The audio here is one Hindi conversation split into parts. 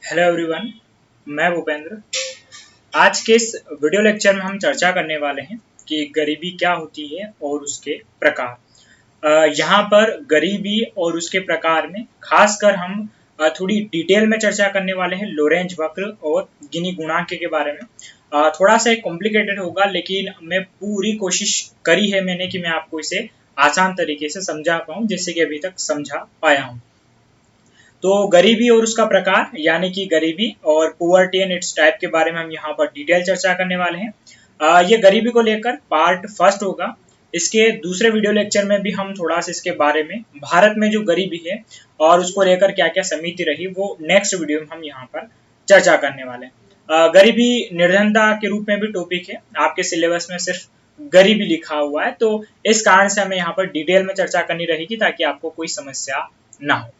हेलो एवरीवन, मैं भूपेंद्र। आज के इस वीडियो लेक्चर में हम चर्चा करने वाले हैं कि गरीबी क्या होती है और उसके प्रकार। यहाँ पर गरीबी और उसके प्रकार में खासकर हम थोड़ी डिटेल में चर्चा करने वाले हैं लोरेंज वक्र और गिनी गुणांक के बारे में। थोड़ा सा कॉम्प्लिकेटेड होगा, लेकिन मैं पूरी कोशिश करी है मैंने कि मैं आपको इसे आसान तरीके से समझा पाऊँ, जैसे कि अभी तक समझा पाया हूँ। तो गरीबी और उसका प्रकार यानी कि गरीबी और पुअर्टी एंड इट्स टाइप के बारे में हम यहाँ पर डिटेल चर्चा करने वाले हैं। ये गरीबी को लेकर पार्ट फर्स्ट होगा। इसके दूसरे वीडियो लेक्चर में भी हम थोड़ा सा इसके बारे में, भारत में जो गरीबी है और उसको लेकर क्या क्या समिति रही, वो नेक्स्ट वीडियो में हम यहाँ पर चर्चा करने वाले हैं। गरीबी निर्धनता के रूप में भी टॉपिक है, आपके सिलेबस में सिर्फ गरीबी लिखा हुआ है, तो इस कारण से हमें यहाँ पर डिटेल में चर्चा करनी रहेगी ताकि आपको कोई समस्या ना हो।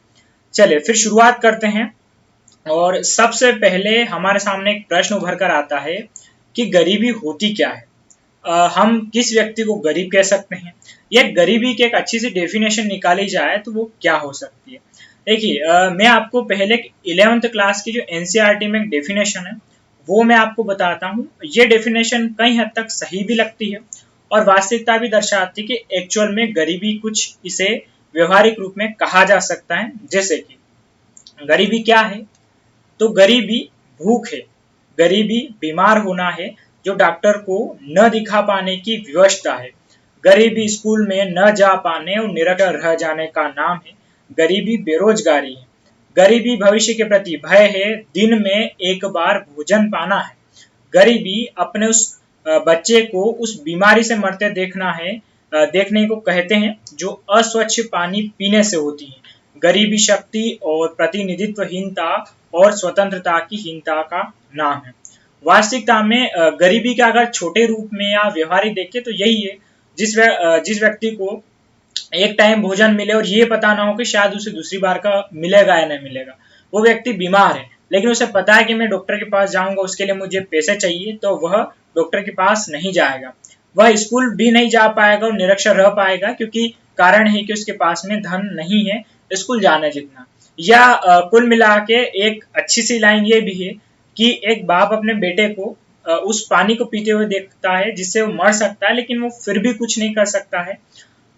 चलिए फिर शुरुआत करते हैं। और सबसे पहले हमारे सामने एक प्रश्न उभर कर आता है कि गरीबी होती क्या है। हम किस व्यक्ति को गरीब कह सकते हैं, या गरीबी की एक अच्छी सी डेफिनेशन निकाली जाए तो वो क्या हो सकती है। देखिए, मैं आपको पहले 11th क्लास की जो एनसीईआरटी में एक डेफिनेशन है वो मैं आपको बताता हूँ। ये डेफिनेशन कई हद तक सही भी लगती है और वास्तविकता भी दर्शाती है कि एक्चुअल में गरीबी कुछ इसे व्यवहारिक रूप में कहा जा सकता है। जैसे कि गरीबी क्या है, तो गरीबी भूख है, गरीबी बीमार होना है जो डॉक्टर को न दिखा पाने की विवशता है, गरीबी स्कूल में न जा पाने और निरक्षर रह जाने का नाम है, गरीबी बेरोजगारी है, गरीबी भविष्य के प्रति भय है, दिन में एक बार भोजन पाना है, गरीबी अपने उस बच्चे को उस बीमारी से मरते देखना है, देखने को कहते हैं जो अस्वच्छ पानी पीने से होती है। गरीबी शक्ति और प्रतिनिधित्वहीनता और स्वतंत्रता की हीनता का नाम है। वास्तविकता में गरीबी का अगर छोटे रूप में या व्यवहारिक देखें तो यही है, जिस व्यक्ति को एक टाइम भोजन मिले और ये पता ना हो कि शायद उसे दूसरी बार का मिलेगा या नहीं मिलेगा। वो व्यक्ति बीमार है लेकिन उसे पता है कि मैं डॉक्टर के पास जाऊंगा, उसके लिए मुझे पैसे चाहिए, तो वह डॉक्टर के पास नहीं जाएगा। वह स्कूल भी नहीं जा पाएगा और निरक्षर रह पाएगा, क्योंकि कारण है कि उसके पास में धन नहीं है स्कूल जाने जितना। या कुल मिला के एक अच्छी सी लाइन ये भी है कि एक बाप अपने बेटे को उस पानी को पीते हुए देखता है जिससे वो मर सकता है, लेकिन वो फिर भी कुछ नहीं कर सकता है।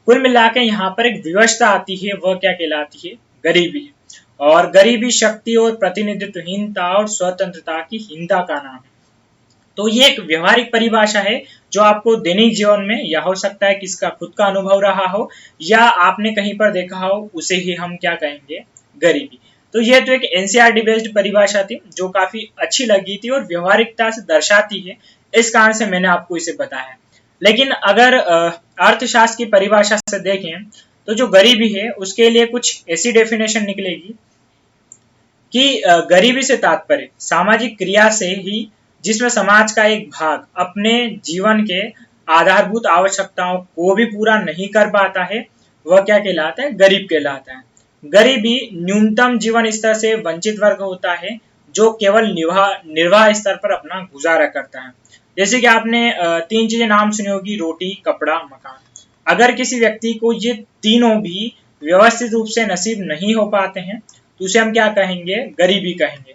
कुल मिलाकर यहाँ पर एक विवशता आती है, वह क्या कहलाती है, गरीबी। और गरीबी शक्ति और प्रतिनिधित्वहीनता और स्वतंत्रता की हीनता का नाम है। तो ये एक व्यवहारिक परिभाषा है जो आपको दैनिक जीवन में, या हो सकता है किसका खुद का अनुभव रहा हो या आपने कहीं पर देखा हो, उसे ही हम क्या कहेंगे, गरीबी। तो ये तो एक एनसीईआरटी बेस्ड परिभाषा थी जो काफी अच्छी लगी थी और व्यवहारिकता से दर्शाती है, इस कारण से मैंने आपको इसे बताया। लेकिन अगर अर्थशास्त्र की परिभाषा से देखें तो जो गरीबी है उसके लिए कुछ ऐसी डेफिनेशन निकलेगी कि गरीबी से तात्पर्य सामाजिक क्रिया से ही जिसमें समाज का एक भाग अपने जीवन के आधारभूत आवश्यकताओं को भी पूरा नहीं कर पाता है, वह क्या कहलाता है, गरीब कहलाता है। गरीबी न्यूनतम जीवन स्तर से वंचित वर्ग होता है जो केवल निर्वाह स्तर पर अपना गुजारा करता है। जैसे कि आपने 3 चीजें नाम सुनी होगी, रोटी, कपड़ा, मकान। अगर किसी व्यक्ति को ये तीनों भी व्यवस्थित रूप से नसीब नहीं हो पाते हैं तो उसे हम क्या कहेंगे, गरीबी कहेंगे।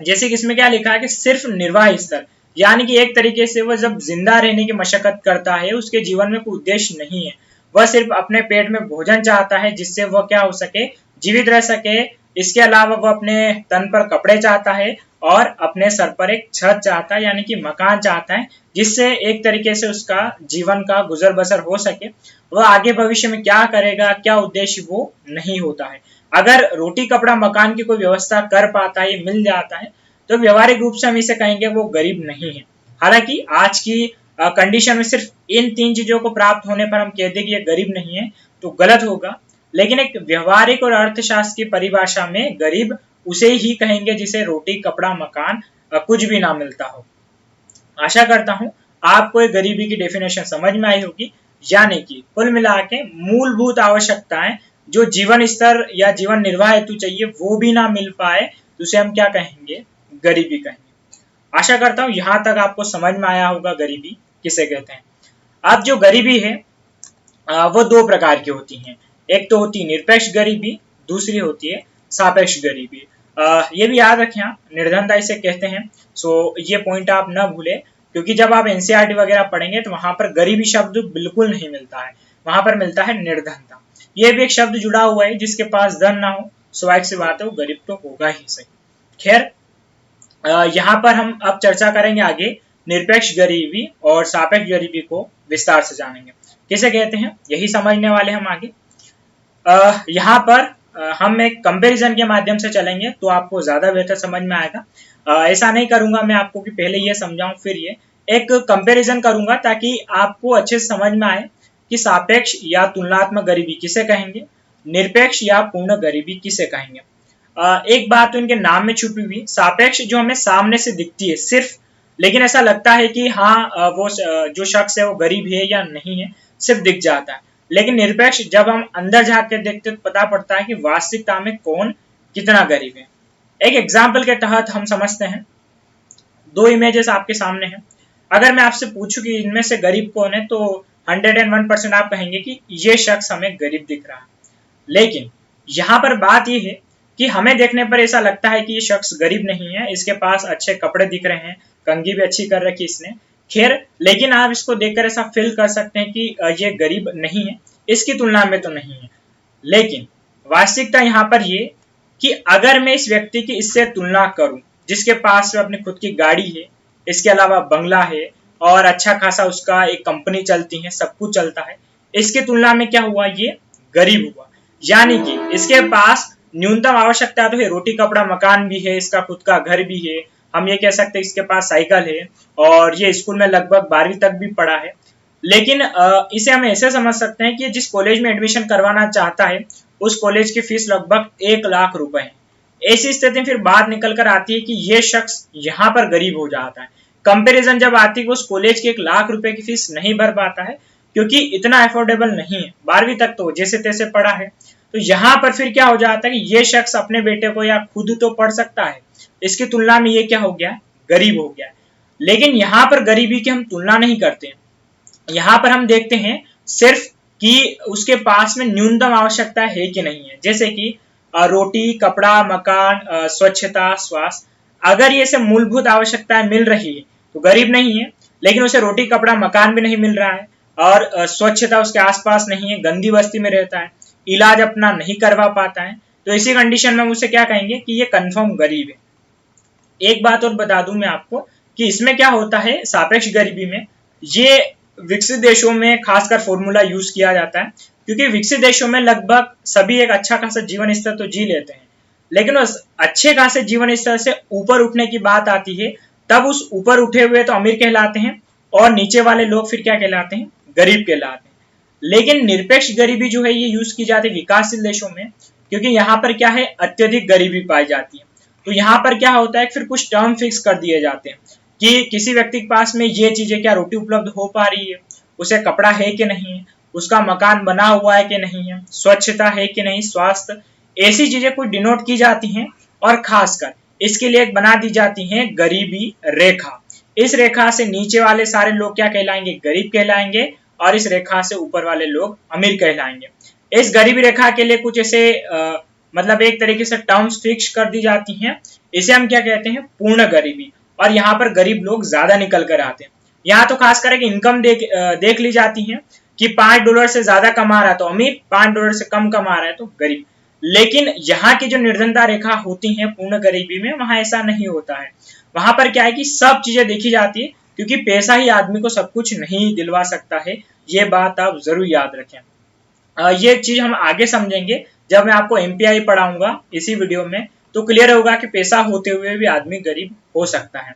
जैसे कि इसमें क्या लिखा है कि सिर्फ निर्वाह स्तर, यानी कि एक तरीके से वह जब जिंदा रहने की मशक्कत करता है उसके जीवन में कोई उद्देश्य नहीं है, वह सिर्फ अपने पेट में भोजन चाहता है जिससे वह क्या हो सके, जीवित रह सके। इसके अलावा वह अपने तन पर कपड़े चाहता है और अपने सर पर एक छत चाहता है, यानी कि मकान चाहता है, जिससे एक तरीके से उसका जीवन का गुजर बसर हो सके। वह आगे भविष्य में क्या करेगा, क्या उद्देश्य, वो नहीं होता है। अगर रोटी, कपड़ा, मकान की कोई व्यवस्था कर पाता है, मिल जाता है, तो व्यवहारिक रूप से हम इसे कहेंगे वो गरीब नहीं है। हालांकि आज की कंडीशन में सिर्फ इन 3 चीजों को प्राप्त होने पर हम कह दें कि ये गरीब नहीं है तो गलत होगा। लेकिन एक व्यवहारिक और अर्थशास्त्र की परिभाषा में गरीब उसे ही कहेंगे जिसे रोटी, कपड़ा, मकान कुछ भी ना मिलता हो। आशा करता हूं आपको एक गरीबी की डेफिनेशन समझ में आई होगी, यानी कि कुल मिला के मूलभूत आवश्यकताएं जो जीवन स्तर या जीवन निर्वाह हेतु चाहिए वो भी ना मिल पाए तो उसे हम क्या कहेंगे, गरीबी कहेंगे। आशा करता हूं यहां तक आपको समझ में आया होगा गरीबी किसे कहते हैं। अब जो गरीबी है वो 2 प्रकार की होती हैं। एक तो होती है निरपेक्ष गरीबी, दूसरी होती है सापेक्ष गरीबी। ये भी याद रखें आप, निर्धनता इसे कहते हैं। सो ये पॉइंट आप न भूले, क्योंकि जब आप एनसीईआरटी वगैरह पढ़ेंगे तो वहां पर गरीबी शब्द बिल्कुल नहीं मिलता है, वहां पर मिलता है निर्धनता। ये भी एक शब्द जुड़ा हुआ है, जिसके पास धन ना हो, स्वाभाविक सी बात है वो गरीब तो होगा ही सही। खैर, यहाँ पर हम अब चर्चा करेंगे आगे निरपेक्ष गरीबी और सापेक्ष गरीबी को विस्तार से जानेंगे। किसे कहते हैं यही समझने वाले हम आगे। यहाँ पर हम एक कंपैरिजन के माध्यम से चलेंगे तो आपको ज्यादा बेहतर समझ में आएगा। ऐसा नहीं करूंगा मैं आपको कि पहले ये समझाऊं फिर ये, एक कंपैरिजन करूंगा ताकि आपको अच्छे से समझ में आए कि सापेक्ष या तुलनात्मक गरीबी किसे कहेंगे, निरपेक्ष या पूर्ण गरीबी किसे कहेंगे। एक बात तो इनके नाम में छुपी हुई, सापेक्ष जो हमें सामने से दिखती है सिर्फ, लेकिन ऐसा लगता है कि हाँ वो जो शख्स है वो गरीब है या नहीं है, सिर्फ दिख जाता है। लेकिन निरपेक्ष जब हम अंदर झांक के देखते तो पता पड़ता है कि वास्तविकता में कौन कितना गरीब है। एक एग्जाम्पल के तहत हम समझते हैं, दो इमेजेस आपके सामने हैं। अगर मैं आपसे पूछूं कि इनमें से गरीब कौन है तो 101% आप कहेंगे कि ये शख्स हमें गरीब दिख रहा है। लेकिन यहाँ पर बात यह है कि हमें देखने पर ऐसा लगता है कि ये शख्स गरीब नहीं है, इसके पास अच्छे कपड़े दिख रहे हैं, कंघी भी अच्छी कर रखी इसने। खैर, लेकिन आप इसको देखकर ऐसा फील कर सकते हैं कि ये गरीब नहीं है, इसकी तुलना में तो नहीं है। लेकिन वास्तविकता यहाँ पर ये कि अगर मैं इस व्यक्ति की इससे तुलना करूं, जिसके पास अपनी खुद की गाड़ी है, इसके अलावा बंगला है और अच्छा खासा उसका एक कंपनी चलती है, सब कुछ चलता है, इसकी तुलना में क्या हुआ, ये गरीब हुआ। यानी कि इसके पास न्यूनतम आवश्यकता तो है, रोटी कपड़ा मकान भी है, इसका खुद का घर भी है, हम ये कह सकते हैं इसके पास साइकिल है और ये स्कूल में लगभग 12वीं तक भी पढ़ा है। लेकिन इसे हम ऐसे समझ सकते हैं कि जिस कॉलेज में एडमिशन करवाना चाहता है उस कॉलेज की फीस लगभग 1 लाख रुपए है। ऐसी स्थिति फिर बात निकल कर आती है कि ये शख्स यहाँ पर गरीब हो जाता है। कंपैरिजन जब आती है कि उस कॉलेज की 1 लाख रुपए की फीस नहीं भर पाता है क्योंकि इतना अफोर्डेबल नहीं है, 12वीं तक तो जैसे तैसे पढ़ा है। तो यहाँ पर फिर क्या हो जाता है कि ये शख्स अपने बेटे को या खुद तो पढ़ सकता है, इसकी तुलना में ये क्या हो गया, गरीब हो गया। लेकिन यहाँ पर गरीबी की हम तुलना नहीं करते, यहाँ पर हम देखते हैं सिर्फ कि उसके पास में न्यूनतम आवश्यकता है कि नहीं है, जैसे कि रोटी कपड़ा मकान, स्वच्छता, स्वास्थ्य। अगर ये से मूलभूत आवश्यकताएं मिल रही है तो गरीब नहीं है, लेकिन उसे रोटी कपड़ा मकान भी नहीं मिल रहा है और स्वच्छता उसके आसपास नहीं है, गंदी बस्ती में रहता है, इलाज अपना नहीं करवा पाता है, तो इसी कंडीशन में उसे क्या कहेंगे कि ये कंफर्म गरीब है। एक बात और बता दूं मैं आपको कि इसमें क्या होता है, सापेक्ष गरीबी में ये विकसित देशों में खासकर फॉर्मूला यूज किया जाता है, क्योंकि विकसित देशों में लगभग सभी एक अच्छा खासा जीवन स्तर तो जी लेते हैं, लेकिन उस अच्छे खासे जीवन स्तर से ऊपर उठने की बात आती है तब उस ऊपर उठे हुए तो अमीर कहलाते हैं और नीचे वाले लोग फिर क्या कहलाते हैं, गरीब कहलाते हैं। लेकिन निरपेक्ष गरीबी जो है ये यूज की जाती है विकासशील देशों में, क्योंकि यहाँ पर क्या है, अत्यधिक गरीबी पाई जाती है। तो यहाँ पर क्या होता है, फिर कुछ टर्म फिक्स कर दिए जाते हैं कि किसी व्यक्ति के पास में ये चीजें, क्या रोटी उपलब्ध हो पा रही है, उसे कपड़ा है कि नहीं है, उसका मकान बना हुआ है कि नहीं है, स्वच्छता है कि नहीं, स्वास्थ्य, ऐसी चीजें कुछ डिनोट की जाती हैं। और खासकर इसके लिए बना दी जाती है गरीबी रेखा। इस रेखा से नीचे वाले सारे लोग क्या कहलाएंगे, गरीब कहलाएंगे, और इस रेखा से ऊपर वाले लोग अमीर कहलाएंगे। इस गरीबी रेखा के लिए कुछ ऐसे मतलब एक तरीके से टर्म्स फिक्स कर दी जाती हैं, इसे हम क्या कहते हैं, पूर्ण गरीबी। और यहाँ पर गरीब लोग ज्यादा निकल कर आते हैं। यहाँ तो खास करके इनकम देख ली जाती है कि $5 से ज्यादा कमा रहा है तो अमीर, $5 से कम कमा रहा है तो गरीब। लेकिन यहाँ की जो निर्धनता रेखा होती है पूर्ण गरीबी में, वहां ऐसा नहीं होता है। वहां पर क्या है कि सब चीजें देखी जाती है, क्योंकि पैसा ही आदमी को सब कुछ नहीं दिलवा सकता है। ये बात आप जरूर याद रखें। ये चीज हम आगे समझेंगे जब मैं आपको एमपीआई पढ़ाऊंगा इसी वीडियो में, तो क्लियर होगा कि पैसा होते हुए भी आदमी गरीब हो सकता है।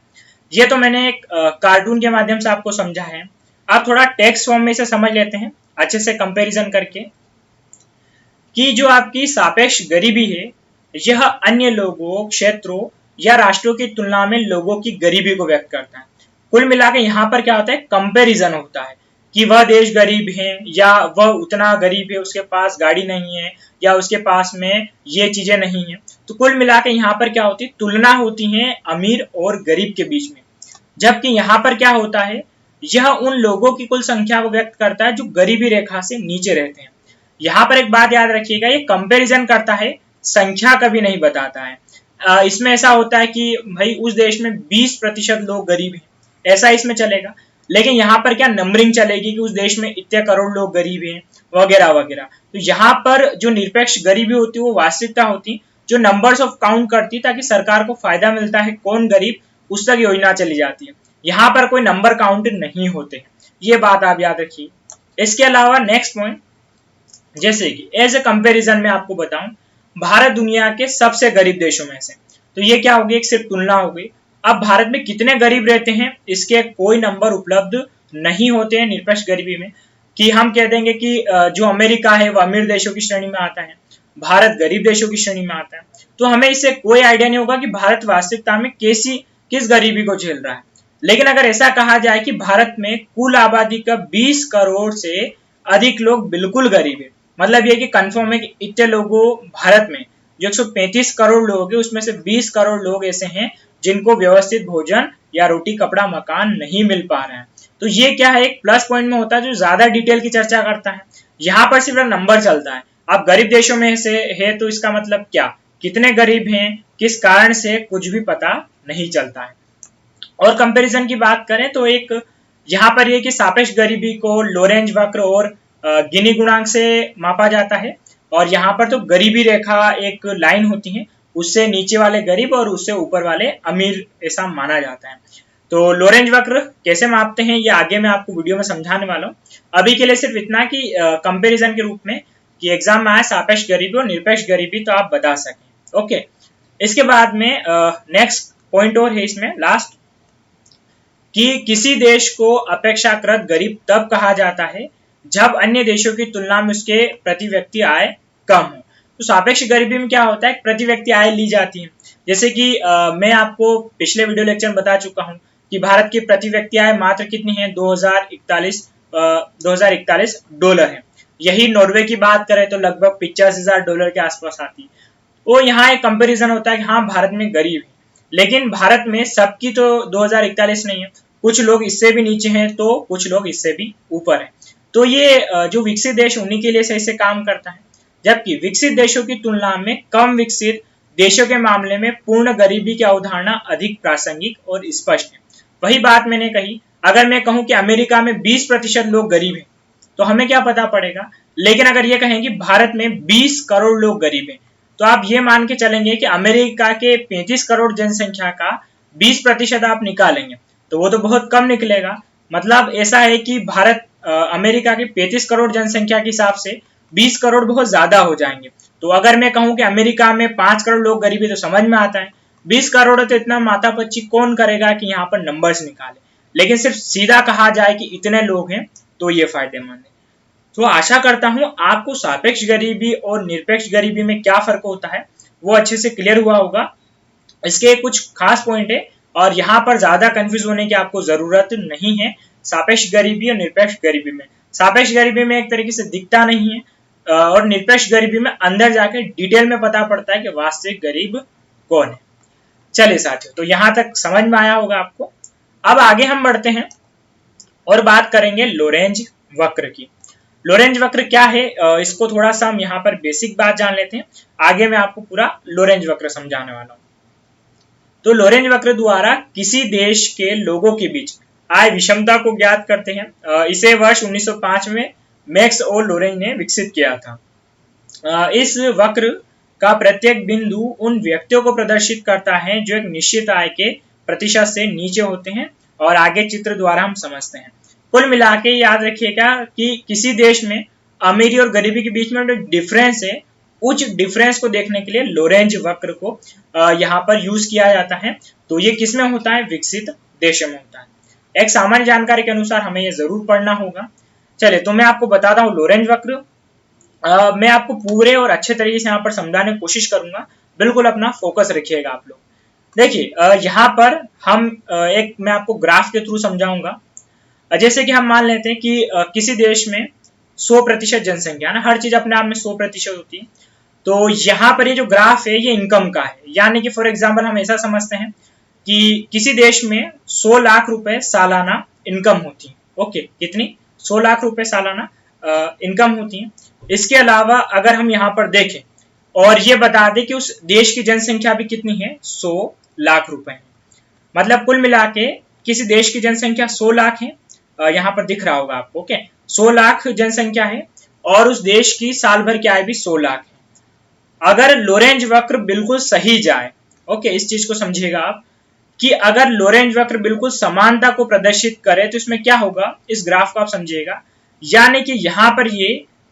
ये तो मैंने एक कार्टून के माध्यम से आपको समझा है। आप थोड़ा टेक्स्ट फॉर्म में इसे समझ लेते हैं अच्छे से कंपैरिजन करके, कि जो आपकी सापेक्ष गरीबी है यह अन्य लोगों, क्षेत्रों या राष्ट्रों की तुलना में लोगों की गरीबी को व्यक्त करता है। कुल मिलाकर यहाँ पर क्या होता है, कंपैरिजन होता है कि वह देश गरीब है या वह उतना गरीब है, उसके पास गाड़ी नहीं है या उसके पास में ये चीजें नहीं है। तो कुल मिलाकर यहाँ पर क्या होती है, तुलना होती है अमीर और गरीब के बीच में। जबकि यहाँ पर क्या होता है, यह उन लोगों की कुल संख्या को व्यक्त करता है जो गरीबी रेखा से नीचे रहते हैं। यहाँ पर एक बात याद रखिएगा, ये कंपैरिजन करता है, संख्या कभी नहीं बताता है। इसमें ऐसा होता है कि भाई उस देश में 20% लोग गरीब हैं, ऐसा इसमें चलेगा। लेकिन यहाँ पर क्या नंबरिंग चलेगी कि उस देश में इतने करोड़ लोग गरीब हैं वगैरह वगैरह। तो यहाँ पर जो निरपेक्ष गरीबी होती है वो वास्तविकता होती, जो नंबर्स ऑफ काउंट करती, ताकि सरकार को फायदा मिलता है कौन गरीब उस तक योजना चली जाती है। यहाँ पर कोई नंबर काउंट नहीं होते, ये बात आप याद रखिए। इसके अलावा नेक्स्ट पॉइंट, जैसे कि एज ए कंपेरिजन में आपको बताऊं, भारत दुनिया के सबसे गरीब देशों में से, तो ये क्या होगी, एक सिर्फ तुलना हो गई। अब भारत में कितने गरीब रहते हैं इसके कोई नंबर उपलब्ध नहीं होते हैं निरपेक्ष गरीबी में, कि हम कह देंगे कि जो अमेरिका है वो अमीर देशों की श्रेणी में आता है, भारत गरीब देशों की श्रेणी में आता है। तो हमें इससे कोई आइडिया नहीं होगा कि भारत वास्तविकता में किस गरीबी को झेल रहा है। लेकिन अगर ऐसा कहा जाए कि भारत में कुल आबादी का 20 करोड़ से अधिक लोग बिल्कुल गरीब है, मतलब ये कि कंफर्म है कि इतने लोगों भारत में जो 135 करोड़ लोग हैं उसमें से 20 करोड़ लोग ऐसे हैं जिनको व्यवस्थित भोजन या रोटी कपड़ा मकान नहीं मिल पा रहे हैं। तो ये क्या है, एक प्लस पॉइंट में होता है जो ज्यादा डिटेल की चर्चा करता है। यहाँ पर सिर्फ नंबर चलता है। अब गरीब देशों में से है तो इसका मतलब क्या, कितने गरीब हैं, किस कारण से, कुछ भी पता नहीं चलता है। और कंपैरिजन की बात करें तो एक यहाँ पर यह कि सापेक्ष गरीबी को लोरेंज वक्र और गिनी गुणांक से मापा जाता है। और यहाँ पर तो गरीबी रेखा एक लाइन होती है, उससे नीचे वाले गरीब और उससे ऊपर वाले अमीर ऐसा माना जाता है। तो लोरेंज वक्र कैसे मापते हैं ये आगे मैं आपको वीडियो में समझाने वाला हूँ। अभी के लिए सिर्फ इतना कि कंपैरिजन के रूप में कि एग्जाम में आए सापेक्ष गरीबी और निरपेक्ष गरीबी तो आप बता सकें। ओके, इसके बाद में नेक्स्ट पॉइंट और है इसमें लास्ट, कि किसी देश को अपेक्षाकृत गरीब तब कहा जाता है जब अन्य देशों की तुलना में उसके प्रति व्यक्ति आय कम हो। तो सापेक्ष गरीबी में क्या होता है, प्रति व्यक्ति आय ली जाती है। जैसे कि मैं आपको पिछले वीडियो लेक्चर में बता चुका हूं कि भारत की प्रति व्यक्ति आय मात्र कितनी है, 2041 डॉलर है। यही नॉर्वे की बात करें तो लगभग 85,000 डॉलर के आसपास आती है। वो यहाँ एक कंपैरिजन होता है कि हाँ भारत में गरीब है, लेकिन भारत में सबकी तो 2041 नहीं है, कुछ लोग इससे भी नीचे हैं तो कुछ लोग इससे भी ऊपर हैं। तो ये जो विकसित देश उन्हीं के लिए सही से काम करता है, जबकि विकसित देशों की तुलना में कम विकसित देशों के मामले में पूर्ण गरीबी की अवधारणा अधिक प्रासंगिक और स्पष्ट है। वही बात मैंने कही, अगर मैं कहूं कि अमेरिका में 20% लोग गरीब हैं तो हमें क्या पता पड़ेगा, लेकिन अगर ये कहें कि भारत में 20 करोड़ लोग गरीब हैं तो आप ये मान के चलेंगे कि अमेरिका के 35 करोड़ जनसंख्या का 20% आप निकालेंगे तो वो तो बहुत कम निकलेगा। मतलब ऐसा है कि भारत अमेरिका के 35 करोड़ जनसंख्या के हिसाब से 20 करोड़ बहुत ज्यादा हो जाएंगे। तो अगर मैं कहूं कि अमेरिका में 5 करोड़ लोग गरीब है तो समझ में आता है 20 करोड़ तो इतना माथापच्ची कौन करेगा कि यहाँ पर नंबर्स निकाले। लेकिन सिर्फ सीधा कहा जाए कि इतने लोग हैं तो ये फायदेमंद है। तो आशा करता हूं आपको सापेक्ष गरीबी और निरपेक्ष गरीबी में क्या फर्क होता है वो अच्छे से क्लियर हुआ होगा। इसके कुछ खास पॉइंट है और यहाँ पर ज्यादा कंफ्यूज होने की आपको जरूरत नहीं है। सापेक्ष गरीबी और निरपेक्ष गरीबी में, सापेक्ष गरीबी में एक तरीके से दिखता नहीं है और निरपेक्ष गरीबी में अंदर जाके डिटेल में पता पड़ता है कि वास्तविक गरीब कौन है। चलिए साथियों, तो यहाँ तक समझ में आया होगा आपको। अब आगे हम बढ़ते हैं और बात करेंगे लोरेंज वक्र की। लोरेंज वक्र क्या है इसको थोड़ा सा हम यहाँ पर बेसिक बात जान लेते हैं, आगे मैं आपको पूरा लोरेंज वक्र समझाने वाला हूँ। तो लोरेंज वक्र द्वारा किसी देश के लोगों के बीच आय विषमता को ज्ञात करते हैं। इसे वर्ष 1905 में मैक्स और लोरेंज ने विकसित किया था। इस वक्र का प्रत्येक बिंदु उन व्यक्तियों को प्रदर्शित करता है जो एक निश्चित आय के प्रतिशत से नीचे होते हैं और आगे चित्र द्वारा हम समझते हैं। कुल मिला के याद रखिएगा कि किसी देश में अमीरी और गरीबी के बीच में जो डिफरेंस है, उच्च डिफरेंस को देखने के लिए लोरेंज वक्र को यहाँ पर यूज किया जाता है। तो ये किसमें होता है, विकसित देशों में होता है। एक सामान्य जानकारी के अनुसार हमें ये जरूर पढ़ना होगा। चलिए तो मैं आपको बताता हूँ लोरेंज वक्र। मैं आपको पूरे और अच्छे तरीके से यहाँ पर समझाने की कोशिश करूंगा, बिल्कुल अपना फोकस रखिएगा आप लोग। देखिए यहाँ पर हम मैं आपको ग्राफ के थ्रू समझाऊंगा। जैसे कि हम मान लेते हैं कि किसी देश में 100% जनसंख्या ना, हर चीज अपने आप में 100% होती है। तो यहाँ पर ये जो ग्राफ है ये इनकम का है, यानी कि फॉर एग्जाम्पल हम ऐसा समझते हैं कि किसी देश में 100 लाख रुपए सालाना इनकम होती है। ओके, कितनी, 100 लाख रुपए सालाना इनकम होती है। इसके अलावा अगर हम यहाँ पर देखें और ये बता दे कि उस देश की जनसंख्या भी कितनी है, 100 लाख रुपए है। मतलब कुल मिला के किसी देश की जनसंख्या 100 लाख है, यहाँ पर दिख रहा होगा आपको, ओके, 100 लाख जनसंख्या है और उस देश की साल भर की आय भी 100 लाख है। अगर लोरेंज वक्र बिल्कुल सही जाए, ओके, इस चीज को समझिएगा आप कि अगर लोरेंज वक्र बिल्कुल समानता को प्रदर्शित करे तो इसमें क्या होगा, इस ग्राफ को आप समझिएगा, यानी कि यहाँ पर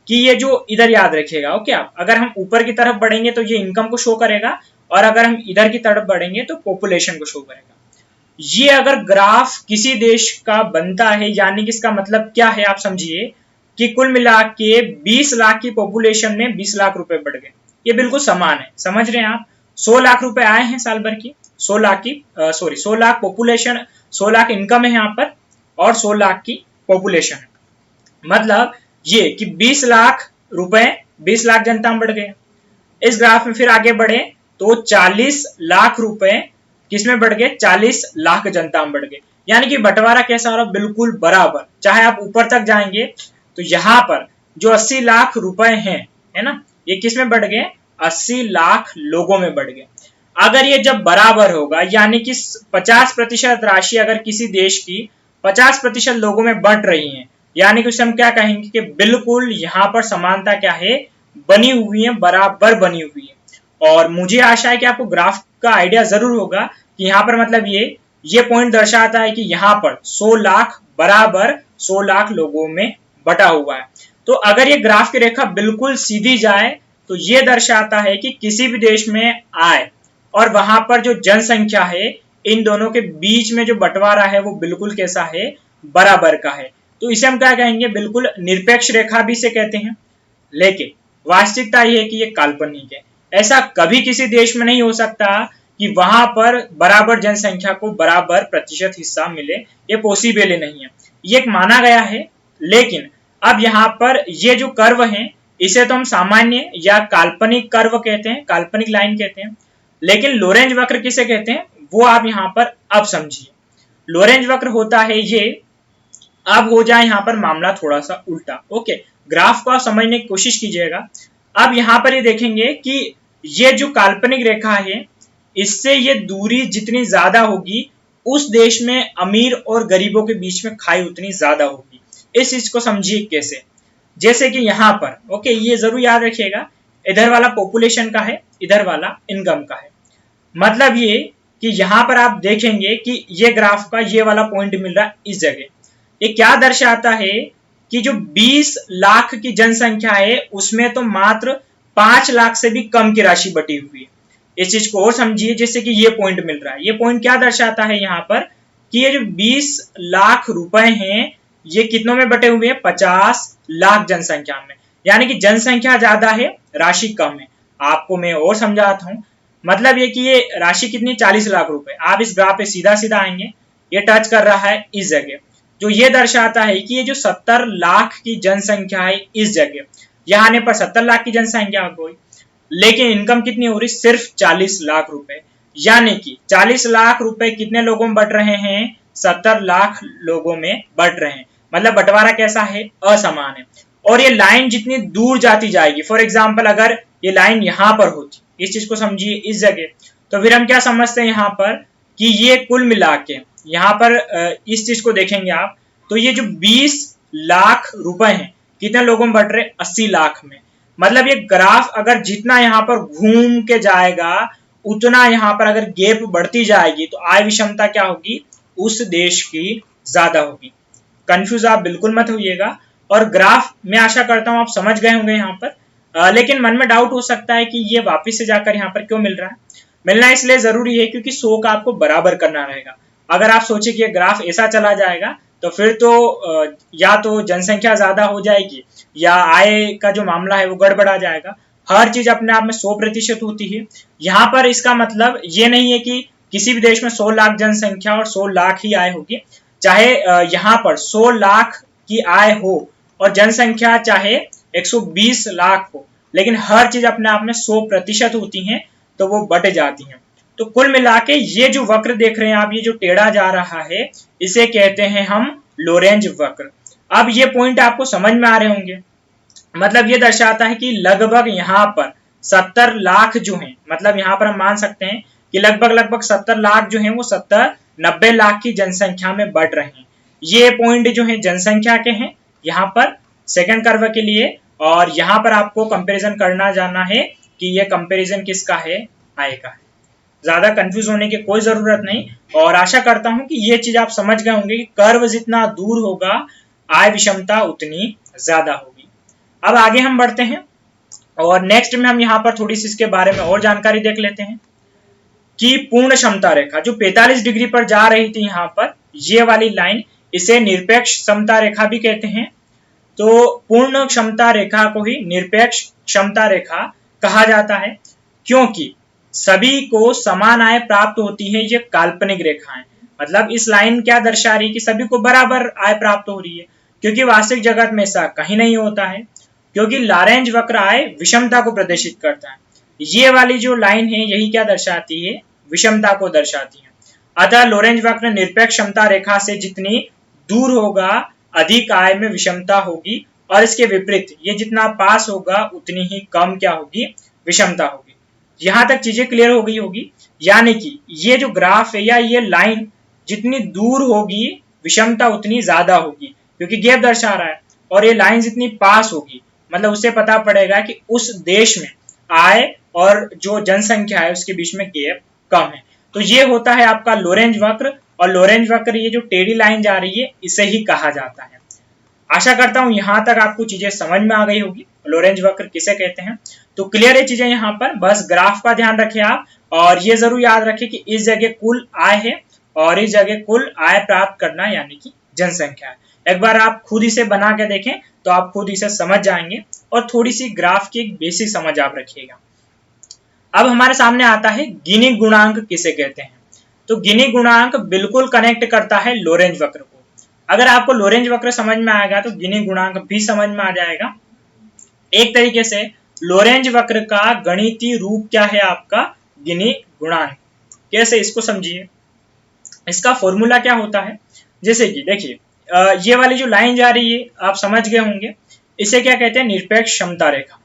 ये जो इधर याद रखिएगा, ओके, आप अगर हम ऊपर की तरफ बढ़ेंगे तो ये इनकम को शो करेगा और अगर हम इधर की तरफ बढ़ेंगे तो पॉपुलेशन को शो करेगा। ये अगर ग्राफ किसी देश का बनता है यानी कि इसका मतलब क्या है, आप समझिए कि कुल मिला के 20 लाख की पॉपुलेशन में 20 लाख रुपए बढ़ गए। ये बिल्कुल समान है, समझ रहे हैं आप। 100 लाख रुपए आए हैं साल भर की, 100 लाख की 100 लाख पॉपुलेशन, 100 लाख इनकम है यहाँ पर और 100 लाख की पॉपुलेशन है। मतलब ये कि 20 लाख रुपए 20 लाख जनता में बढ़ गए। इस ग्राफ में फिर आगे बढ़े तो 40 लाख रुपए किसमें बढ़ गए, 40 लाख जनता में बढ़ गए। यानी कि बंटवारा कैसा हो रहा, बिल्कुल बराबर। चाहे आप ऊपर तक जाएंगे तो यहाँ पर जो 80 लाख रुपए हैं, है ना, ये किसमें बढ़ गए, 80 लाख लोगों में बढ़ गए। अगर ये जब बराबर होगा यानी कि 50% राशि अगर किसी देश की 50% लोगों में बंट रही है, यानी कि उसे हम क्या कहेंगे कि बिल्कुल यहाँ पर समानता क्या है, बनी हुई है, बराबर बनी हुई है। और मुझे आशा है कि आपको ग्राफ का आइडिया जरूर होगा कि यहाँ पर मतलब ये पॉइंट दर्शाता है कि यहाँ पर 100 लाख बराबर 100 लाख लोगों में बटा हुआ है। तो अगर ये ग्राफ की रेखा बिल्कुल सीधी जाए तो ये दर्शाता है कि किसी भी देश में आय और वहां पर जो जनसंख्या है, इन दोनों के बीच में जो बंटवारा है वो बिल्कुल कैसा है, बराबर का है। तो इसे हम क्या कहेंगे, बिल्कुल निरपेक्ष रेखा भी इसे कहते हैं। लेकिन वास्तविकता ये है कि ये काल्पनिक है। ऐसा कभी किसी देश में नहीं हो सकता कि वहां पर बराबर जनसंख्या को बराबर प्रतिशत हिस्सा मिले, ये पॉसिबल नहीं है। ये एक माना गया है, लेकिन अब यहाँ पर ये जो कर्व है इसे तो हम सामान्य या काल्पनिक कर्व कहते हैं, काल्पनिक लाइन कहते हैं। लेकिन लोरेंज वक्र किसे कहते हैं वो आप यहाँ पर अब समझिए। लोरेंज वक्र होता है ये, अब हो जाए यहाँ पर मामला थोड़ा सा उल्टा, ओके, ग्राफ को आप समझने की कोशिश कीजिएगा। अब यहाँ पर ये देखेंगे कि ये जो काल्पनिक रेखा है इससे ये दूरी जितनी ज्यादा होगी उस देश में अमीर और गरीबों के बीच में खाई उतनी ज्यादा होगी। इस चीज को समझिए कैसे, जैसे कि यहाँ पर, ओके, ये जरूर याद रखिएगा, इधर वाला पॉपुलेशन का है, इधर वाला इनकम का है। मतलब ये कि यहाँ पर आप देखेंगे कि ये ग्राफ का ये वाला पॉइंट मिल रहा है इस जगह। ये क्या दर्शाता है कि जो 20 लाख की जनसंख्या है उसमें तो मात्र 5 लाख से भी कम की राशि बटी हुई है। इस चीज को और समझिए, जैसे कि ये पॉइंट मिल रहा है, ये पॉइंट क्या दर्शाता है यहाँ पर कि ये जो 20 लाख रुपए हैं ये कितनों में बटे हुए हैं, 50 लाख जनसंख्या में। यानी कि जनसंख्या ज्यादा है, राशि कम है। आपको मैं और समझाता हूँ। मतलब ये कि ये राशि कितनी, 40 लाख रुपए। आप इस ग्राफ पे सीधा सीधा आएंगे, ये टच कर रहा है इस जगह, जो ये दर्शाता है कि ये जो 70 लाख की जनसंख्या है इस जगह, यहाँ आने पर 70 लाख की जनसंख्या हो गई, लेकिन इनकम कितनी हो रही, सिर्फ 40 लाख रुपए। यानी कि 40 लाख रुपए कितने लोगों में बट रहे हैं, 70 लाख लोगों में बट रहे हैं। मतलब बंटवारा कैसा है, असमान है। और ये लाइन जितनी दूर जाती जाएगी, फॉर एग्जाम्पल अगर ये लाइन यहाँ पर होती, इस चीज को समझिए इस जगह, तो फिर हम क्या समझते हैं यहाँ पर कि ये कुल मिला के यहाँ पर इस चीज को देखेंगे आप, तो ये जो 20 लाख रुपए हैं कितने लोगों में बट रहे, 80 लाख में। मतलब ये ग्राफ अगर जितना यहाँ पर घूम के जाएगा उतना यहाँ पर अगर गैप बढ़ती जाएगी तो आय विषमता क्या होगी, उस देश की ज्यादा होगी। कंफ्यूज आप बिल्कुल मत होइएगा। और ग्राफ मैं आशा करता हूं आप समझ गए होंगे यहाँ पर। लेकिन मन में डाउट हो सकता है कि ये वापस से जाकर यहाँ पर क्यों मिल रहा है। मिलना इसलिए जरूरी है क्योंकि 100 का आपको बराबर करना रहेगा। अगर आप सोचे कि ये ग्राफ ऐसा चला जाएगा तो फिर तो या तो जनसंख्या ज्यादा हो जाएगी या आय का जो मामला है वो गड़बड़ा जाएगा। हर चीज अपने आप में 100% होती है। यहाँ पर इसका मतलब ये नहीं है कि किसी भी देश में 100 लाख जनसंख्या और 100 लाख ही आय होगी। चाहे यहाँ पर 100 लाख की आय हो और जनसंख्या चाहे 120 लाख हो, लेकिन हर चीज अपने आप में 100% होती है तो वो बट जाती हैं। तो कुल मिला के ये जो वक्र देख रहे हैं आप, ये जो टेढ़ा जा रहा है इसे कहते हैं हम लोरेंज वक्र। अब ये पॉइंट आपको समझ में आ रहे होंगे। मतलब ये दर्शाता है कि लगभग यहाँ पर 70 लाख जो हैं, मतलब यहाँ पर हम मान सकते हैं कि लगभग 70 लाख जो हैं वो 70-90 लाख की जनसंख्या में बढ़ रहे हैं। ये पॉइंट जो है जनसंख्या के हैं यहाँ पर सेकंड कर्व के लिए, और यहाँ पर आपको कंपैरिजन करना जाना है कि ये कंपैरिजन किसका है, आय का है। ज्यादा कंफ्यूज होने की कोई जरूरत नहीं, और आशा करता हूं कि ये चीज आप समझ गए होंगे कि कर्व जितना दूर होगा आय विषमता उतनी ज्यादा होगी। अब आगे हम बढ़ते हैं और नेक्स्ट में हम यहाँ पर थोड़ी सी इसके बारे में और जानकारी देख लेते हैं कि पूर्ण क्षमता रेखा जो 45 डिग्री पर जा रही थी यहाँ पर, ये वाली लाइन, इसे निरपेक्ष क्षमता रेखा भी कहते हैं। तो पूर्ण क्षमता रेखा को ही निरपेक्ष क्षमता रेखा कहा जाता है, क्योंकि सभी को समान आय प्राप्त होती है। ये काल्पनिक रेखा है, मतलब इस लाइन क्या दर्शा रही है कि सभी को बराबर आय प्राप्त हो रही है, क्योंकि वास्तविक जगत में ऐसा कहीं नहीं होता है, क्योंकि लॉरेंज वक्र आय विषमता को प्रदर्शित करता है। ये वाली जो लाइन है यही क्या दर्शाती है, विषमता को दर्शाती है। अतः लॉरेंज वक्र निरपेक्ष क्षमता रेखा से जितनी दूर होगा अधिक आय में विषमता होगी, और इसके विपरीत ये जितना पास होगा उतनी ही कम क्या होगी, विषमता होगी। यहां तक चीजें क्लियर हो गई होगी, यानी कि ये जो ग्राफ है या ये लाइन जितनी दूर होगी विषमता उतनी ज्यादा होगी, क्योंकि गैप दर्शा रहा है, और ये लाइन जितनी पास होगी मतलब उससे पता पड़ेगा कि उस देश में आय और जो जनसंख्या है उसके बीच में गैप कम है। तो ये होता है आपका लॉरेंज वक्र, और लॉरेंज वक्र ये जो टेढ़ी लाइन जा रही है इसे ही कहा जाता है। आशा करता हूं यहां तक आपको चीजें समझ में आ गई होगी, लॉरेंज वक्र किसे कहते हैं। तो क्लियर है चीजें यहाँ पर, बस ग्राफ का ध्यान रखें आप, और ये जरूर याद रखें कि इस जगह कुल आय है और इस जगह कुल आय प्राप्त करना यानी कि जनसंख्या है। एक बार आप खुद इसे बना के देखें तो आप खुद इसे समझ जाएंगे, और थोड़ी सी ग्राफ की एक बेसिक समझ आप रखिएगा। अब हमारे सामने आता है गिनी गुणांक किसे कहते हैं। तो गिनी गुणांक बिल्कुल कनेक्ट करता है लॉरेंज वक्र को। अगर आपको लॉरेंज वक्र समझ में आएगा तो गिनी गुणांक भी समझ में आ जाएगा। एक तरीके से लॉरेंज वक्र का गणितीय रूप क्या है आपका, गिनी गुणांक। कैसे, इसको समझिए। इसका फॉर्मूला क्या होता है, जैसे कि देखिए ये वाली जो लाइन जा रही है आप समझ गए होंगे, इसे क्या कहते हैं, निरपेक्ष क्षमता रेखा,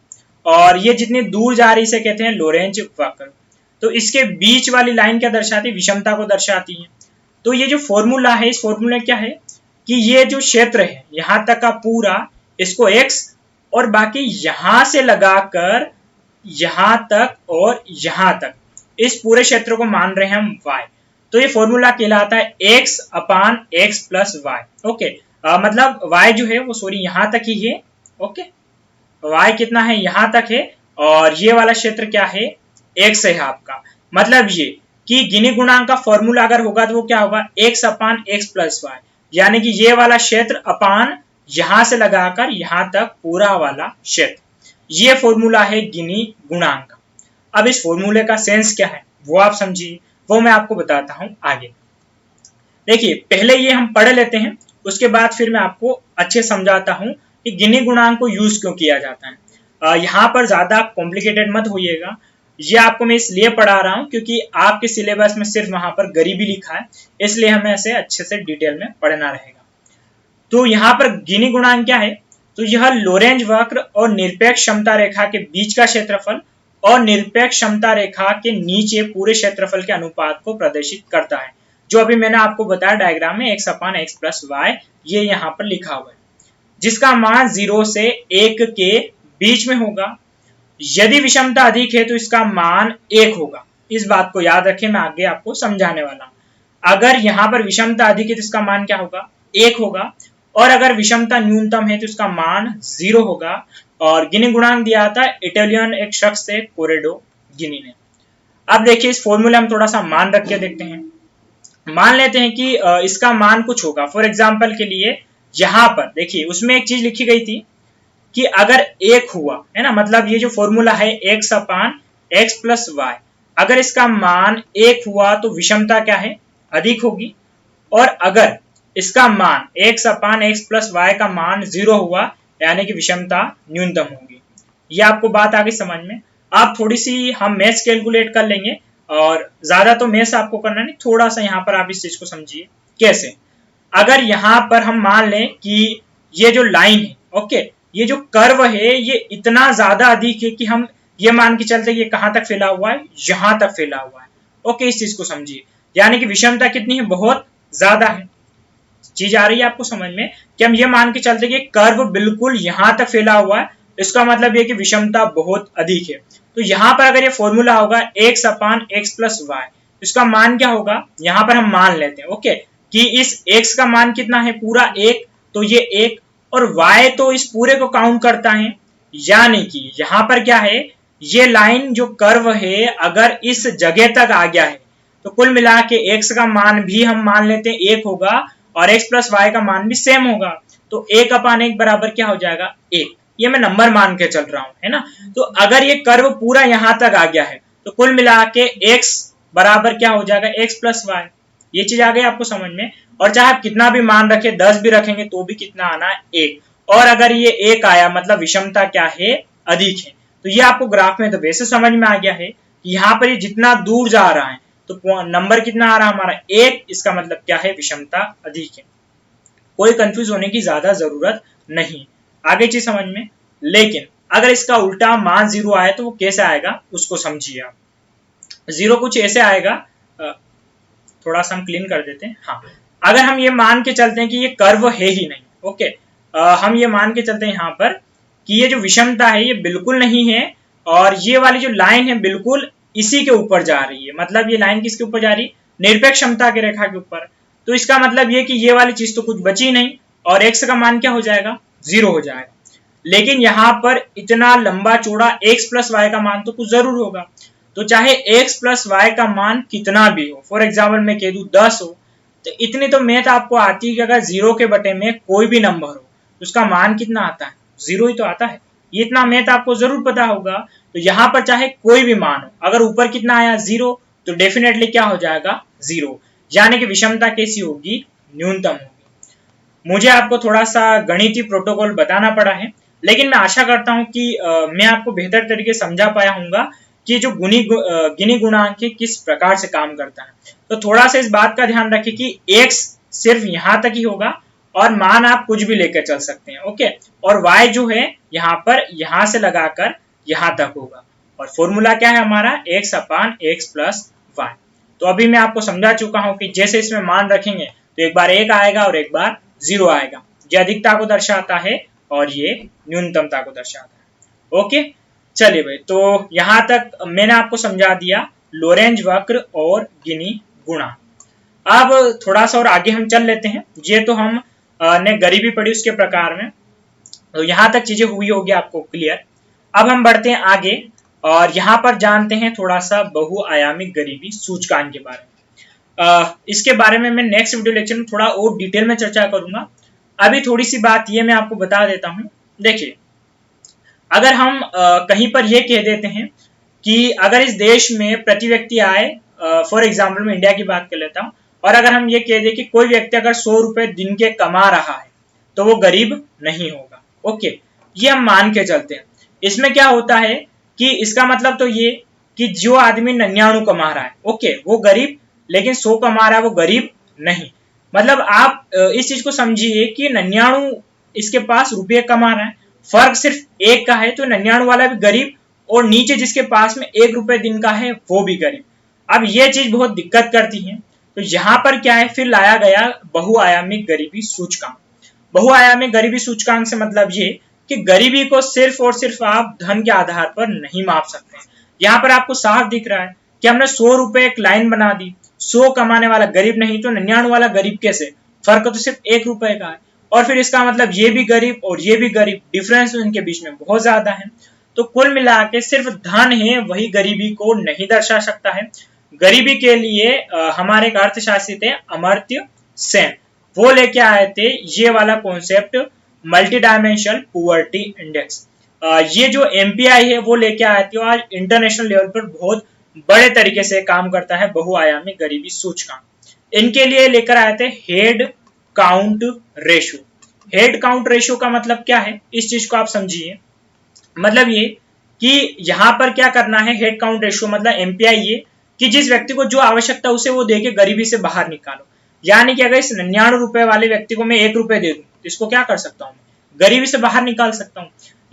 और ये जितनी दूर जा रही है इसे कहते हैं लॉरेंज वक्र। तो इसके बीच वाली लाइन क्या दर्शाती है, विषमता को दर्शाती है। तो ये जो फॉर्मूला है, इस फॉर्मूला क्या है कि ये जो क्षेत्र है यहां तक का पूरा, इसको x, और बाकी यहां से लगाकर यहां तक और यहां तक, इस पूरे क्षेत्र को मान रहे हैं हम y। तो ये फॉर्मूला कहलाता है x/x + y। ओके, मतलब y जो है वो सॉरी यहां तक ही है। ओके, y कितना है, यहां तक है, और ये वाला क्षेत्र क्या है, x है आपका। मतलब ये कि गिनी गुणांक का फॉर्मूला अगर होगा तो वो क्या होगा, x/x + y, यानी कि ये वाला क्षेत्र अपान यहां से लगाकर यहां तक पूरा वाला क्षेत्र, ये फॉर्मूला है गिनी गुणांक। अब इस फॉर्मूले का सेंस क्या है वो आप समझिए, वो मैं आपको बताता हूं आगे। देखिए पहले ये हम पढ़ लेते हैं, उसके बाद फिर मैं आपको अच्छे समझाता हूं कि गिनी गुणांक को यूज क्यों किया जाता है। यहाँ पर ज्यादा कॉम्प्लिकेटेड मत होइएगा, ये आपको मैं इसलिए पढ़ा रहा हूं क्योंकि आपके सिलेबस में सिर्फ वहां पर गरीबी लिखा है, इसलिए हमें ऐसे अच्छे से डिटेल में पढ़ना रहेगा। तो यहाँ पर गिनी गुणांक क्या है, तो यह लॉरेंज वक्र और निरपेक्ष क्षमता रेखा के बीच का क्षेत्रफल और निरपेक्ष क्षमता रेखा के नीचे पूरे क्षेत्रफल के अनुपात को प्रदर्शित करता है, जो अभी मैंने आपको बताया डायग्राम में x/x + y, ये यहाँ पर लिखा हुआ है, जिसका मान 0 से 1 के बीच में होगा। यदि विषमता अधिक है तो इसका मान 1 होगा। इस बात को याद रखें, मैं आगे आपको समझाने वाला हूं। अगर यहाँ पर विषमता अधिक है तो इसका मान क्या होगा, 1 होगा, और अगर विषमता न्यूनतम है तो इसका मान 0 होगा। और गिनी गुणांक दिया था इटालियन एक शख्स थे, कोरेडो गिनी ने। अब देखिए इस फॉर्मूले हम थोड़ा सा मान रख के देखते हैं। मान लेते हैं कि इसका मान कुछ होगा। फॉर एग्जाम्पल के लिए यहाँ पर देखिए उसमें एक चीज लिखी गई थी कि अगर 1 हुआ है ना, मतलब ये जो फॉर्मूला है x/x + y, अगर इसका मान 1 हुआ तो विषमता क्या है, अधिक होगी, और अगर इसका मान x/x + y का मान 0 हुआ यानी कि विषमता न्यूनतम होगी। ये आपको बात आ गई समझ में। आप थोड़ी सी हम मैथ्स कैलकुलेट कर लेंगे, और ज्यादा तो मैथ्स आपको करना नहीं, थोड़ा सा यहाँ पर आप इस चीज को समझिए। कैसे, अगर यहाँ पर हम मान लें कि ये जो लाइन है, ओके, ये जो कर्व है ये इतना ज्यादा अधिक है कि हम ये मान के चलते ये कहां तक फैला हुआ है, यहां तक फैला हुआ है। ओके, इस चीज को समझिए, यानी कि विषमता कितनी है, बहुत ज्यादा है। चीज आ रही है आपको समझ में कि हम ये मान के चलते कि कर्व बिल्कुल यहां तक फैला हुआ है, इसका मतलब ये कि विषमता बहुत अधिक है। तो यहां पर अगर ये फॉर्मूला होगा x अपान x प्लस वाई, इसका मान क्या होगा, यहां पर हम मान लेते हैं ओके कि इस x का मान कितना है, पूरा 1, तो ये 1, और y तो इस पूरे को काउंट करता है, यानी कि यहां पर क्या है, ये लाइन जो कर्व है अगर इस जगह तक आ गया है तो कुल मिला के x का मान भी हम मान लेते हैं 1 होगा और x प्लस वाई का मान भी सेम होगा। तो 1 अपान 1 बराबर क्या हो जाएगा, 1। ये मैं नंबर मान के चल रहा हूं, है ना। तो अगर ये कर्व पूरा यहां तक आ गया है तो कुल मिला के x बराबर क्या हो जाएगा, x प्लस वाई। ये चीज आ गई आपको समझ में। और चाहे आप कितना भी मान रखे, 10 भी रखेंगे तो भी कितना आना है, 1। और अगर ये 1 आया मतलब विषमता क्या है, अधिक है। तो ये आपको ग्राफ में तो वैसे समझ में आ गया है कि यहाँ पर ये जितना दूर जा रहा है तो नंबर कितना आ रहा है हमारा, 1। इसका मतलब क्या है, विषमता अधिक है। कोई कंफ्यूज होने की ज्यादा जरूरत नहीं, आगे चीज समझ में। लेकिन अगर इसका उल्टा मान 0 आए तो वो कैसे आएगा उसको समझिए आप। 0 कुछ ऐसे आएगा, थोड़ा सा हम क्लीन कर देते हैं। हाँ, अगर हम ये मान के चलते हैं कि ये कर्व है ही नहीं, ओके, हम ये मान के चलते हैं यहाँ पर कि ये जो विषमता है ये बिल्कुल नहीं है, और ये वाली जो लाइन है बिल्कुल इसी के ऊपर जा रही है। मतलब ये लाइन किसके ऊपर जा रही है, निरपेक्ष क्षमता की रेखा के ऊपर। तो इसका मतलब ये कि ये वाली चीज तो कुछ बची नहीं, और x का मान क्या हो जाएगा, 0 हो जाएगा। लेकिन यहाँ पर इतना लंबा चौड़ा x प्लस वाई का मान तो कुछ जरूर होगा। तो चाहे x प्लस वाई का मान कितना भी हो, फॉर एग्जाम्पल मैं कह दूं 10 हो, तो इतनी तो मैथ आपको आती है कि अगर 0 के बटे में कोई भी नंबर हो तो उसका मान कितना आता है, 0 ही तो आता है। ये इतना मैथ आपको जरूर पता होगा। तो यहाँ पर चाहे कोई भी मान हो, अगर ऊपर कितना आया 0, तो डेफिनेटली क्या हो जाएगा, 0। यानी कि विषमता कैसी होगी, न्यूनतम होगी। मुझे आपको थोड़ा सा गणितीय प्रोटोकॉल बताना पड़ा है, लेकिन मैं आशा करता हूं कि मैं आपको बेहतर तरीके से समझा पाया हूँ कि जो गिनी गुणांक है किस प्रकार से काम करता है। तो थोड़ा सा इस बात का ध्यान रखें कि x सिर्फ यहां तक ही होगा और मान आप कुछ भी लेकर चल सकते हैं, ओके। और y जो है यहाँ पर यहां से लगाकर यहां तक होगा, और फॉर्मूला क्या है हमारा, x अपान x प्लस वाई। तो अभी मैं आपको समझा चुका हूं कि जैसे इसमें मान रखेंगे तो एक बार 1 आएगा और एक बार 0 आएगा। ये अधिकता को दर्शाता है और ये न्यूनतमता को दर्शाता है, ओके। चलिए भाई, तो यहां तक मैंने आपको समझा दिया लोरेंज वक्र और गिनी गुणांक। अब थोड़ा सा और आगे हम चल लेते हैं। ये तो हम ने गरीबी पढ़ी उसके प्रकार में, तो यहां तक चीजें हुई होगी आपको क्लियर। अब हम बढ़ते हैं आगे और यहाँ पर जानते हैं थोड़ा सा बहुआयामिक गरीबी सूचकांक के बारे में। इसके बारे में मैं नेक्स्ट वीडियो लेक्चर में थोड़ा और डिटेल में चर्चा करूंगा। अभी थोड़ी सी बात ये मैं आपको बता देता हूं। देखिए, अगर हम कहीं पर ये कह देते हैं कि अगर इस देश में प्रति व्यक्ति आय, फॉर एग्जाम्पल मैं इंडिया की बात कर लेता हूं, और अगर हम ये कह दें कि कोई व्यक्ति अगर 100 रुपए दिन के कमा रहा है तो वो गरीब नहीं होगा, ओके। ये हम मान के चलते हैं। इसमें क्या होता है कि इसका मतलब तो ये कि जो आदमी 99 कमा रहा है, ओके, वो गरीब, लेकिन 100 कमा रहा है वो गरीब नहीं। मतलब आप इस चीज को समझिए कि 99 इसके पास रुपये कमा रहा है, फर्क सिर्फ 1 का है, तो 99 वाला भी गरीब, और नीचे जिसके पास में 1 रुपए दिन का है वो भी गरीब। अब ये चीज बहुत दिक्कत करती है। तो यहाँ पर क्या है, फिर लाया गया बहुआयामिक गरीबी सूचकांक। बहुआयामिक गरीबी सूचकांक से मतलब ये कि गरीबी को सिर्फ और सिर्फ आप धन के आधार पर नहीं माप सकते। यहाँ पर आपको साफ दिख रहा है कि हमने 100 रुपए एक लाइन बना दी, 100 कमाने वाला गरीब नहीं तो 99 वाला गरीब कैसे, फर्क तो सिर्फ 1 रुपए का है। और फिर इसका मतलब ये भी गरीब और ये भी गरीब, डिफरेंस इनके बीच में बहुत ज्यादा है। तो कुल मिला के सिर्फ धन है वही गरीबी को नहीं दर्शा सकता है। गरीबी के लिए हमारे एक अर्थशास्त्री थे अमर्त्य सेन, वो लेके आए थे ये वाला concept, multi dimensional poverty index. ये जो एमपीआई है वो लेके आए थे, और इंटरनेशनल लेवल पर बहुत बड़े तरीके से काम करता है बहुआयामी गरीबी सूचकांक। इनके लिए लेकर आए थे head count ratio. Head count ratio का मतलब क्या है, इस चीज को आप समझिए। मतलब ये कि यहां पर क्या करना है, हेड काउंट रेशो मतलब एमपीआई ये कि जिस व्यक्ति को जो आवश्यकता उसे वो देके गरीबी से बाहर निकालो। यानी कि अगर इस 99 रुपए वाले व्यक्ति को मैं 1 रुपए दे दूं तो इसको क्या कर सकता हूं, गरीबी से बाहर निकाल सकता हूं।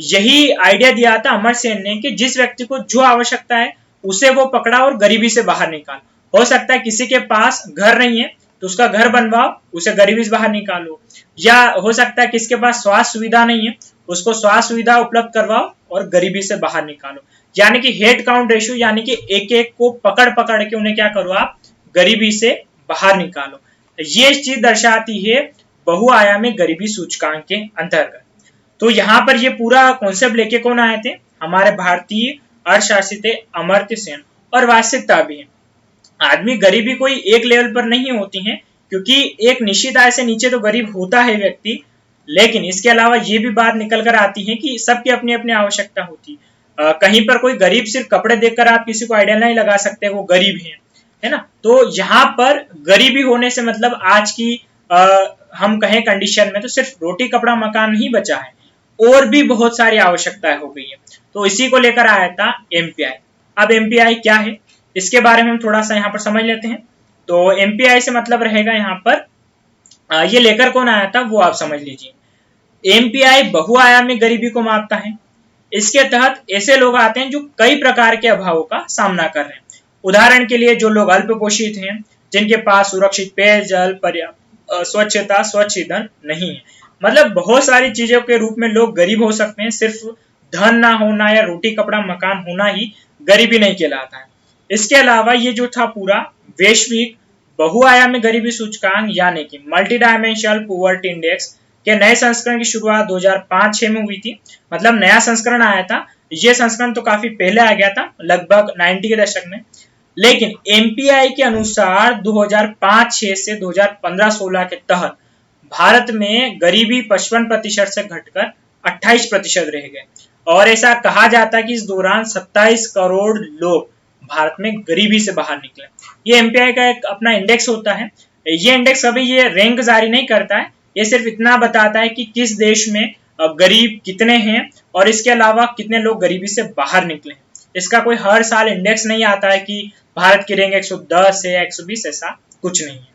यही आइडिया दिया था अमर्त्य सेन ने कि जिस व्यक्ति को जो आवश्यकता है उसे वो पकड़ा और गरीबी से बाहर निकाल। हो सकता है किसी के पास घर नहीं है तो उसका घर बनवाओ, उसे गरीबी से बाहर निकालो, या हो सकता है किसके पास स्वास्थ्य सुविधा नहीं है उसको स्वास्थ्य सुविधा उपलब्ध करवाओ और गरीबी से बाहर निकालो। यानी कि हेड काउंट रेशियो, यानी कि एक एक को पकड़ पकड़ के उन्हें क्या करो आप गरीबी से बाहर निकालो। ये चीज दर्शाती है बहुआयामी गरीबी सूचकांक के अंतर्गत। तो यहाँ पर ये पूरा कॉन्सेप्ट लेके कौन आए थे, हमारे भारतीय अर्थशास्त्री अमर्त्य सेन। और वास्तविकता भी है, आदमी गरीबी कोई एक लेवल पर नहीं होती है, क्योंकि एक निश्चित आय से नीचे तो गरीब होता है व्यक्ति, लेकिन इसके अलावा ये भी बात निकल कर आती है कि सबकी अपनी अपनी आवश्यकता होती है। कहीं पर कोई गरीब सिर्फ कपड़े देखकर आप किसी को आइडिया नहीं लगा सकते वो गरीब है ना। तो यहाँ पर गरीबी होने से मतलब आज की हम कहें कंडीशन में तो सिर्फ रोटी कपड़ा मकान नहीं बचा है, और भी बहुत सारी आवश्यकताएं हो गई है। तो इसी को लेकर आया था एमपीआई। अब एमपीआई क्या है इसके बारे में हम थोड़ा सा यहाँ पर समझ लेते हैं। तो एमपीआई से मतलब रहेगा यहाँ पर ये लेकर कौन आया था वो आप समझ लीजिए। एमपीआई बहुआयामी गरीबी को मापता है। इसके तहत ऐसे लोग आते हैं जो कई प्रकार के अभावों का सामना कर रहे हैं। उदाहरण के लिए जो लोग अल्पपोषित हैं, जिनके पास सुरक्षित पेयजल, पर्याप्त स्वच्छता, स्वच्छ ईंधन नहीं है। मतलब बहुत सारी चीजों के रूप में लोग गरीब हो सकते हैं, सिर्फ धन ना होना या रोटी कपड़ा मकान होना ही गरीबी नहीं कहलाता है। इसके अलावा ये जो था पूरा वैश्विक बहुआयामी गरीबी सूचकांक यानी कि मल्टी डायमेंशनल पॉवर्टी इंडेक्स के नए संस्करण की शुरुआत 2005-6 में हुई थी। मतलब नया संस्करण आया था, ये संस्करण तो काफी पहले आ गया था, लगभग 90 के दशक में। लेकिन एमपीआई के अनुसार 2005-6 से 2015-16 के तहत भारत में गरीबी 55% से घटकर 28% रह गए, और ऐसा कहा जाता है कि इस दौरान 27 करोड़ लोग भारत में गरीबी से बाहर निकले। ये एमपीआई का एक अपना इंडेक्स होता है। ये इंडेक्स अभी ये रैंक जारी नहीं करता है, ये सिर्फ इतना बताता है कि किस देश में गरीब कितने हैं और इसके अलावा कितने लोग गरीबी से बाहर निकले हैं। इसका कोई हर साल इंडेक्स नहीं आता है कि भारत की रैंक 110 है या 120, ऐसा कुछ नहीं है।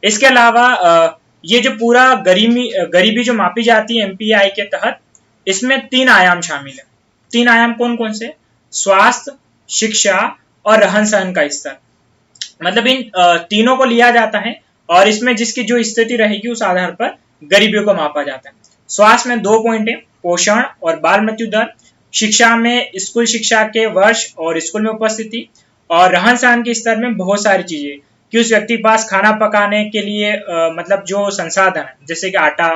इसके अलावा ये जो पूरा गरीबी जो मापी जाती है एमपीआई के तहत, इसमें 3 आयाम शामिल है। 3 आयाम कौन कौन से? स्वास्थ्य, शिक्षा और रहन सहन का स्तर। मतलब इन तीनों को लिया जाता है और इसमें जिसकी जो स्थिति रहेगी उस आधार पर गरीबी को मापा जाता है। स्वास्थ्य में 2 पॉइंट है, पोषण और बाल मृत्यु दर। शिक्षा में स्कूल शिक्षा के वर्ष और स्कूल में उपस्थिति। और रहन सहन के स्तर में बहुत सारी चीजें कि उस व्यक्ति के पास खाना पकाने के लिए मतलब जो संसाधन है, जैसे कि आटा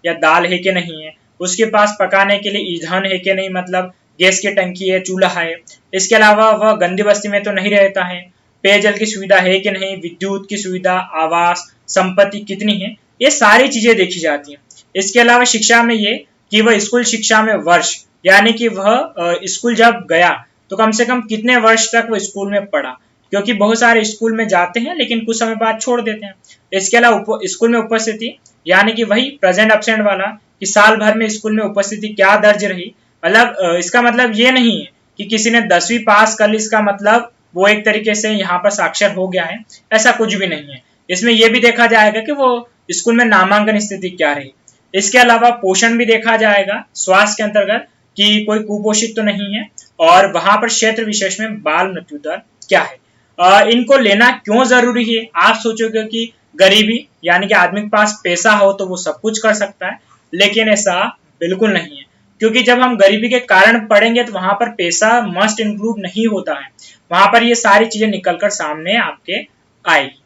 या दाल है कि नहीं है, उसके पास पकाने के लिए ईंधन है कि नहीं, मतलब गैस की टंकी है, चूल्हा है। इसके अलावा वह गंदी बस्ती में तो नहीं रहता है, पेयजल की सुविधा है कि नहीं, विद्युत की सुविधा, आवास, संपत्ति कितनी है, ये सारी चीजें देखी जाती हैं। इसके अलावा शिक्षा में ये कि वह स्कूल शिक्षा में वर्ष, यानी कि वह स्कूल जब गया तो कम से कम कितने वर्ष तक वह स्कूल में पढ़ा, क्योंकि बहुत सारे स्कूल में जाते हैं लेकिन कुछ समय बाद छोड़ देते हैं। इसके अलावा स्कूल में उपस्थिति, यानी कि वही प्रेजेंट एब्सेंट वाला कि साल भर में स्कूल में उपस्थिति क्या दर्ज रही। मतलब इसका मतलब ये नहीं है कि किसी ने 10वीं पास कर ली, इसका मतलब वो एक तरीके से यहाँ पर साक्षर हो गया है, ऐसा कुछ भी नहीं है। इसमें यह भी देखा जाएगा कि वो स्कूल में नामांकन स्थिति क्या रही। इसके अलावा पोषण भी देखा जाएगा स्वास्थ्य के अंतर्गत कि कोई कुपोषित तो नहीं है, और वहां पर क्षेत्र विशेष में बाल मृत्यु दर क्या है। इनको लेना क्यों जरूरी है? आप सोचोगे कि गरीबी यानी कि आदमी के पास पैसा हो तो वो सब कुछ कर सकता है, लेकिन ऐसा बिल्कुल नहीं है, क्योंकि जब हम गरीबी के कारण पढ़ेंगे तो वहां पर पैसा मस्ट इंक्लूड नहीं होता है, वहां पर ये सारी चीजें निकलकर सामने आपके आएगी।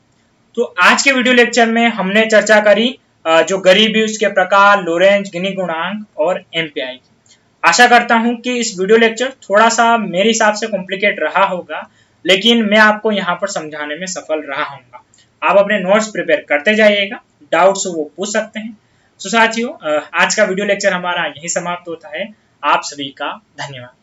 तो आज के वीडियो लेक्चर में हमने चर्चा करी जो गरीबी, उसके प्रकार, लोरेंज गिनी गुणांक और एमपीआई की। आशा करता हूं कि इस वीडियो लेक्चर थोड़ा सा मेरे हिसाब से कॉम्प्लिकेट रहा होगा, लेकिन मैं आपको यहाँ पर समझाने में सफल रहा हूँगा। आप अपने नोट्स प्रिपेयर करते जाइएगा, डाउट्स वो पूछ सकते हैं। तो साथियों, आज का वीडियो लेक्चर हमारा यही समाप्त होता है। आप सभी का धन्यवाद।